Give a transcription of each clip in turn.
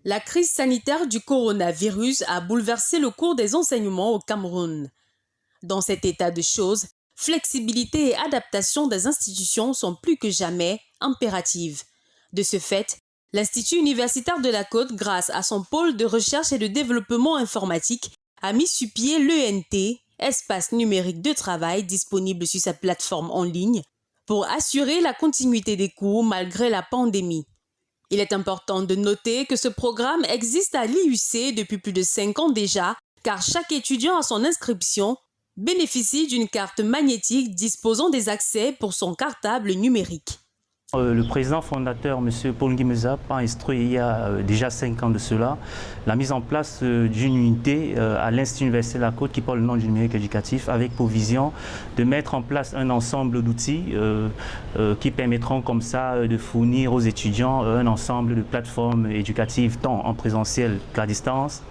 La crise sanitaire du coronavirus a bouleversé le cours des enseignements au Cameroun. Dans cet état de choses, flexibilité et adaptation des institutions sont plus que jamais impératives. De ce fait, l'Institut universitaire de la Côte, grâce à son pôle de recherche et de développement informatique, a mis sur pied l'ENT, espace numérique de travail disponible sur sa plateforme en ligne, pour assurer la continuité des cours malgré la pandémie. Il est important de noter que ce programme existe à l'IUC depuis plus de 5 ans déjà, car chaque étudiant à son inscription bénéficie d'une carte magnétique disposant des accès pour son cartable numérique. Le président fondateur, M. Paul Ngimeza, a instruit il y a déjà 5 ans de cela la mise en place d'une unité à l'Institut universitaire de la Côte qui porte le nom du numérique éducatif avec pour vision de mettre en place un ensemble d'outils qui permettront comme ça de fournir aux étudiants un ensemble de plateformes éducatives tant en présentiel qu'à distance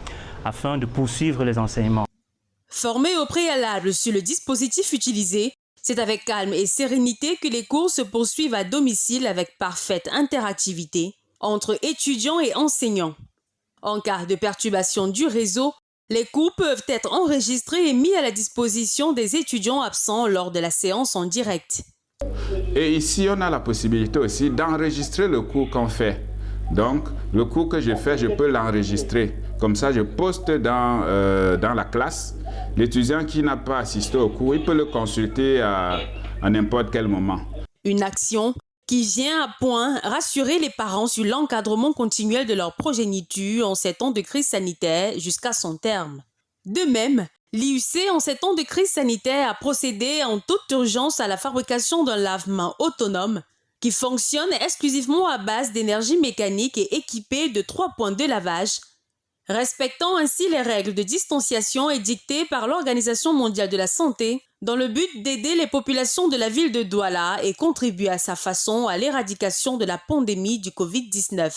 afin de poursuivre les enseignements. Formés au préalable sur le dispositif utilisé, c'est avec calme et sérénité que les cours se poursuivent à domicile avec parfaite interactivité entre étudiants et enseignants. En cas de perturbation du réseau, les cours peuvent être enregistrés et mis à la disposition des étudiants absents lors de la séance en direct. Et ici, on a la possibilité aussi d'enregistrer le cours qu'on fait. Donc, le cours que je fais, je peux l'enregistrer. Comme ça, je poste dans la classe. L'étudiant qui n'a pas assisté au cours, il peut le consulter à n'importe quel moment. Une action qui vient à point rassurer les parents sur l'encadrement continuel de leur progéniture en ces temps de crise sanitaire jusqu'à son terme. De même, l'IUC en ces temps de crise sanitaire a procédé en toute urgence à la fabrication d'un lave-mains autonome qui fonctionne exclusivement à base d'énergie mécanique et équipé de 3 points de lavage, respectant ainsi les règles de distanciation édictées par l'Organisation mondiale de la santé dans le but d'aider les populations de la ville de Douala et contribuer à sa façon à l'éradication de la pandémie du Covid-19.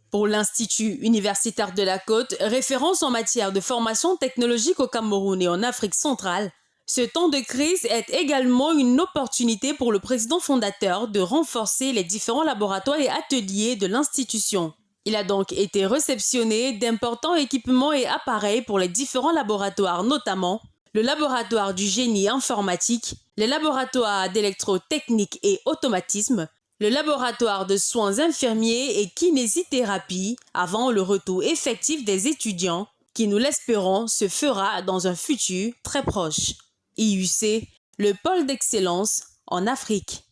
Pour l'Institut universitaire de la Côte, référence en matière de formation technologique au Cameroun et en Afrique centrale, ce temps de crise est également une opportunité pour le président fondateur de renforcer les différents laboratoires et ateliers de l'institution. Il a donc été réceptionné d'importants équipements et appareils pour les différents laboratoires, notamment le laboratoire du génie informatique, les laboratoires d'électrotechnique et automatisme, le laboratoire de soins infirmiers et kinésithérapie avant le retour effectif des étudiants qui, nous l'espérons, se fera dans un futur très proche. IUC, le pôle d'excellence en Afrique.